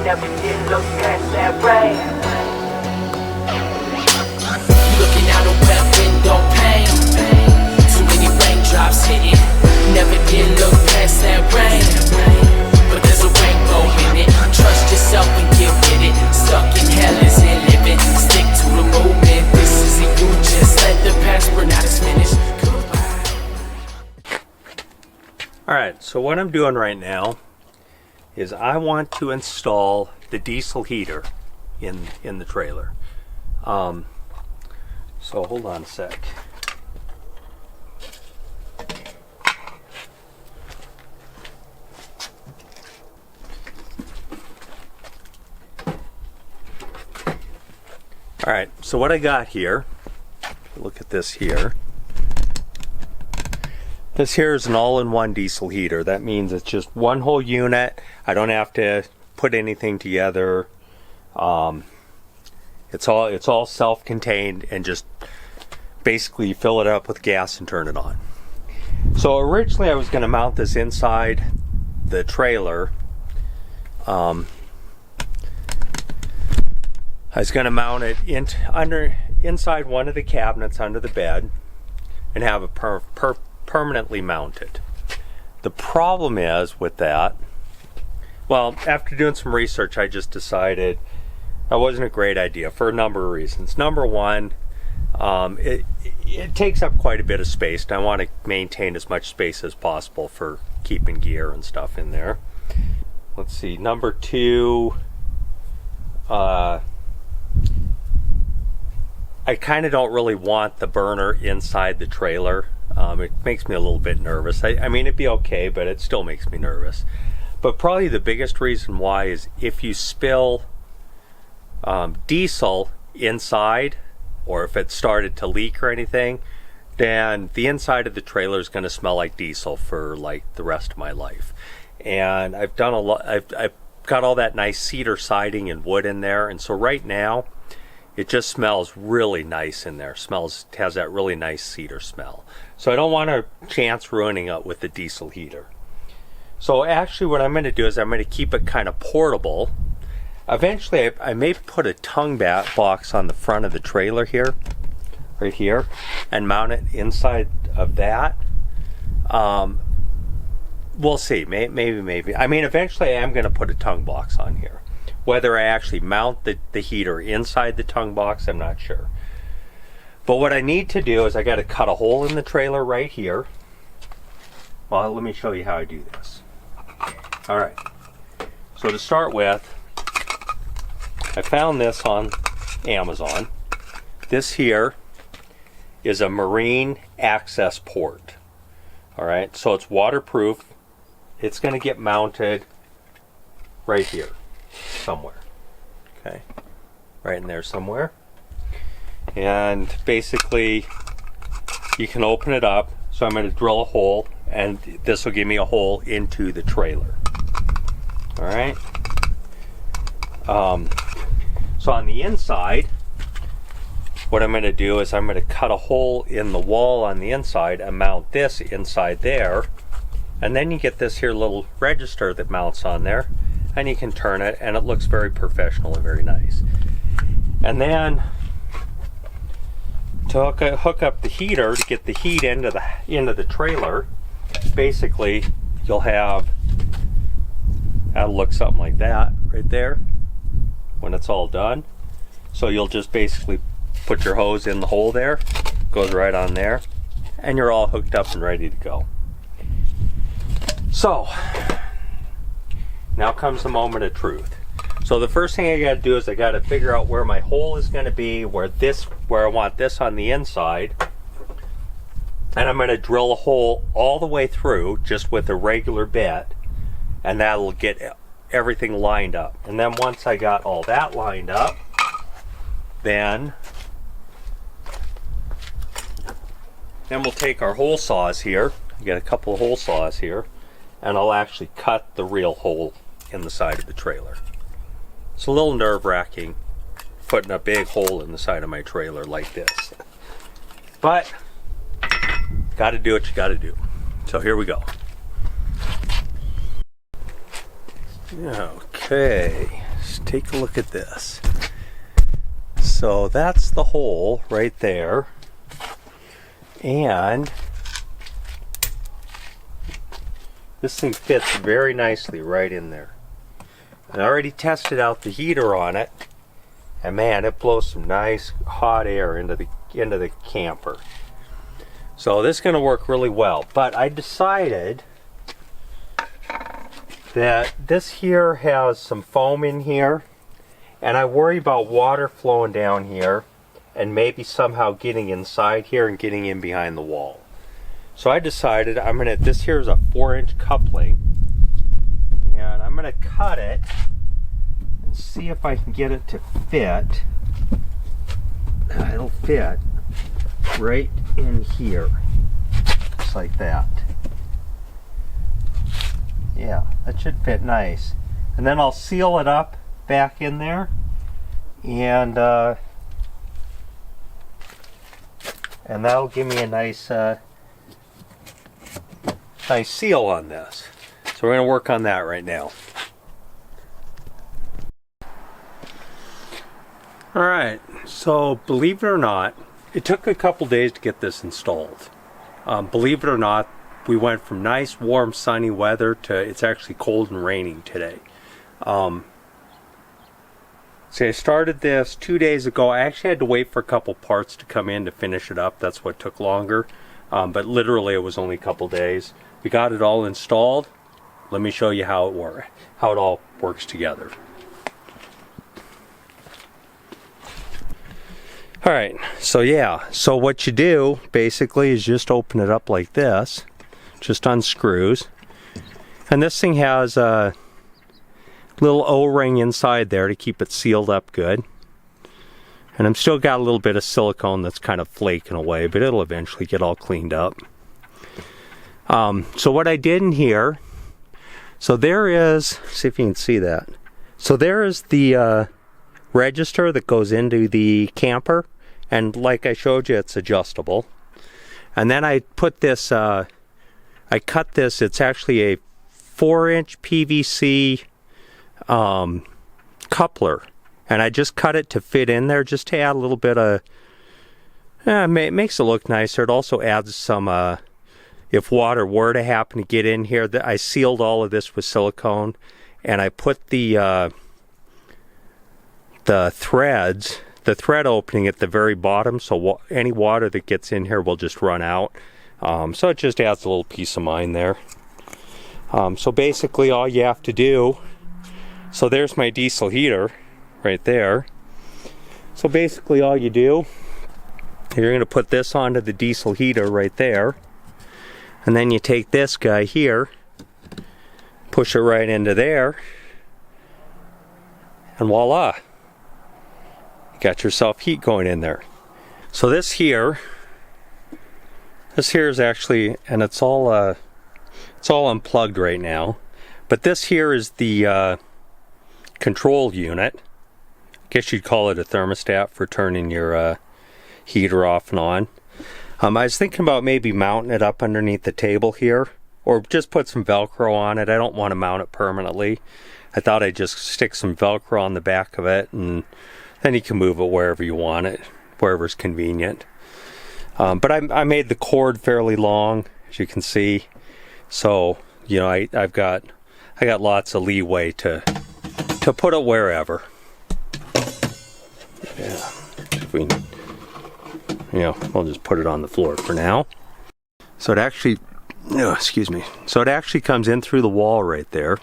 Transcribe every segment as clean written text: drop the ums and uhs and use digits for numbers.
never did look past that rain. Looking out a wet window pane, too many raindrops hitting. Never did look past that rain, but there's a rainbow in it. Trust yourself and get with it. Stuck in hell isn't living. Stick to the movement. This isn't you. Just let the past burn out. It's finished. Goodbye. Alright, so what I'm doing right now is I want to install the diesel heater in the trailer. So hold on a sec. Alright, so what I got here, look at this here. This here is an all-in-one diesel heater. That means it's just one whole unit. I don't have to put anything together. It's all self-contained, and just basically fill it up with gas and turn it on. So originally I was going to mount this inside the trailer. I was going to mount it inside one of the cabinets under the bed and have it permanently mounted. The problem is with that, well, after doing some research, I just decided that wasn't a great idea for a number of reasons. Number one, it takes up quite a bit of space, and I want to maintain as much space as possible for keeping gear and stuff in there. Let's see, number two, I kind of don't really want the burner inside the trailer. It makes me a little bit nervous. I mean, it'd be okay, but it still makes me nervous. But probably the biggest reason why is if you spill diesel inside, or if it started to leak or anything, then the inside of the trailer is going to smell like diesel for like the rest of my life. And I've done a lot. I've got all that nice cedar siding and wood in there, and so right now it just smells really nice in there. Has that really nice cedar smell. So I don't want to chance ruining it with the diesel heater. So actually what I'm going to do is I'm going to keep it kind of portable. Eventually I may put a tongue box on the front of the trailer here, right here, and mount it inside of that. We'll see, maybe. I mean, eventually I am going to put a tongue box on here. Whether I actually mount the heater inside the tongue box, I'm not sure. But what I need to do is I got to cut a hole in the trailer right here. Well, let me show you how I do this. Alright, so to start with, I found this on Amazon. This here is a marine access port. Alright, so it's waterproof. It's going to get mounted right here somewhere. Okay, right in there somewhere. And basically you can open it up. So I'm going to drill a hole, and this will give me a hole into the trailer. Alright, so on the inside, what I'm going to do is I'm going to cut a hole in the wall on the inside and mount this inside there, and then you get this here little register that mounts on there, and you can turn it, and it looks very professional and very nice. And then to hook up the heater to get the heat into the trailer, basically you'll have, that'll look something like that right there when it's all done. So you'll just basically put your hose in the hole there, goes right on there, and you're all hooked up and ready to go. So now comes the moment of truth. So the first thing I got to do is I got to figure out where my hole is going to be, where I want this on the inside, and I'm going to drill a hole all the way through just with a regular bit, and that'll get everything lined up. And then once I got all that lined up, then we'll take our hole saws here. I got a couple of hole saws here, and I'll actually cut the real hole in the side of the trailer. It's a little nerve-wracking putting a big hole in the side of my trailer like this, but gotta do what you gotta do. So here we go. Okay, Just take a look at this. So that's the hole right there. And this thing fits very nicely right in there. I already tested out the heater on it, and man, it blows some nice hot air into the camper. So this is going to work really well. But I decided that this here has some foam in here, and I worry about water flowing down here and maybe somehow getting inside here and getting in behind the wall. So I decided this here is a 4-inch coupling, and I'm gonna cut it and see if I can get it to fit. It'll fit right in here, just like that. Yeah, that should fit nice. And then I'll seal it up back in there, and that'll give me a nice nice seal on this. So we're going to work on that right now. Alright, so believe it or not, it took a couple days to get this installed. Believe it or not, we went from nice, warm, sunny weather to it's actually cold and raining today. So I started this 2 days ago. I actually had to wait for a couple parts to come in to finish it up. That's what took longer. But literally it was only a couple days. We got it all installed. Let me show you how it all works together. Alright, so yeah, so what you do basically is just open it up like this, just unscrews, and this thing has a little O-ring inside there to keep it sealed up good, and I'm still got a little bit of silicone that's kind of flaking away, but it'll eventually get all cleaned up. So what I did in here, so there is, see if you can see that, so there is the register that goes into the camper, and like I showed you, it's adjustable. And then I put this, I cut this, it's actually a 4-inch PVC coupler, and I just cut it to fit in there just to add a little bit of, it makes it look nicer. It also adds some, if water were to happen to get in here, I sealed all of this with silicone, and I put the thread opening at the very bottom, so any water that gets in here will just run out. So it just adds a little peace of mind there. So basically all you have to do, so there's my diesel heater right there. So basically all you do, you're going to put this onto the diesel heater right there, and then you take this guy here, push it right into there, and voila, you got yourself heat going in there. So this here is actually, and it's all unplugged right now, but this here is the control unit. I guess you'd call it a thermostat for turning your heater off and on. I was thinking about maybe mounting it up underneath the table here, or just put some Velcro on it. I don't want to mount it permanently. I thought I'd just stick some Velcro on the back of it, and then you can move it wherever you want it, wherever's convenient. But I made the cord fairly long, as you can see. So, you know, I got lots of leeway to put it wherever. Yeah, if we, you know, I'll just put it on the floor for now. So it actually, excuse me. So it actually comes in through the wall right there.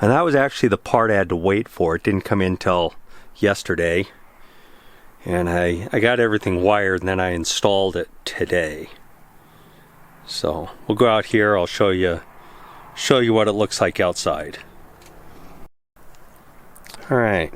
And that was actually the part I had to wait for. It didn't come in till yesterday. And I got everything wired, and then I installed it today. So we'll go out here. I'll show you what it looks like outside. All right.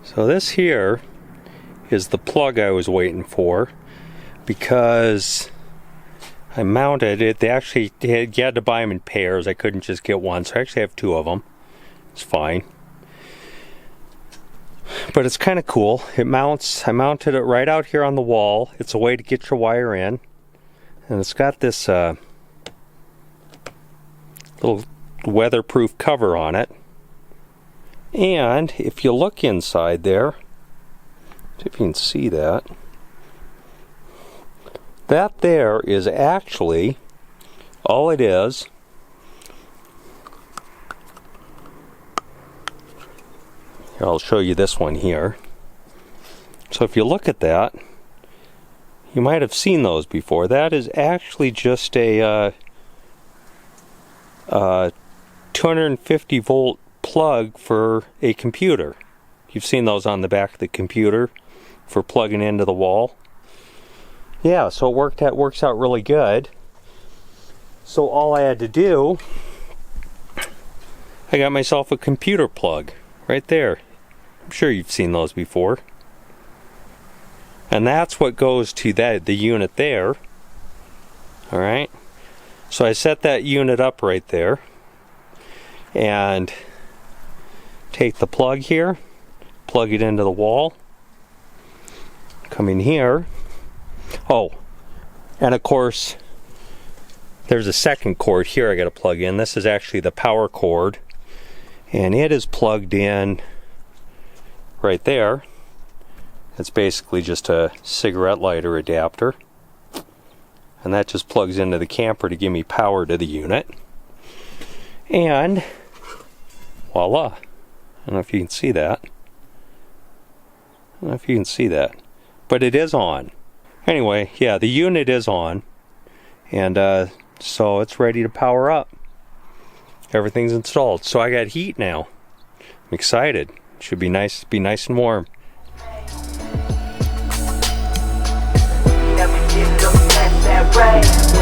So this here is the plug I was waiting for, because I mounted it. They actually you had to buy them in pairs. I couldn't just get one, so I actually have two of them. It's fine. But it's kind of cool. It mounts. I mounted it right out here on the wall. It's a way to get your wire in, and it's got this little weatherproof cover on it. And if you look inside there, see if you can see that. That there is actually, all it is, here, I'll show you this one here. So if you look at that, you might have seen those before. That is actually just a 250 volt plug for a computer. You've seen those on the back of the computer for plugging into the wall. Yeah, so it works out really good. So all I had to do, I got myself a computer plug right there. I'm sure you've seen those before. And that's what goes to the unit there. Alright. So I set that unit up right there. And take the plug here, plug it into the wall, come in here. Oh, and of course, there's a second cord here I got to plug in. This is actually the power cord, and it is plugged in right there. It's basically just a cigarette lighter adapter, and that just plugs into the camper to give me power to the unit. And voila. I don't know if you can see that. I don't know if you can see that. But it is on. Anyway, yeah, the unit is on. And so it's ready to power up. Everything's installed. So I got heat now. I'm excited. It should be nice and warm. Never did look past that rain.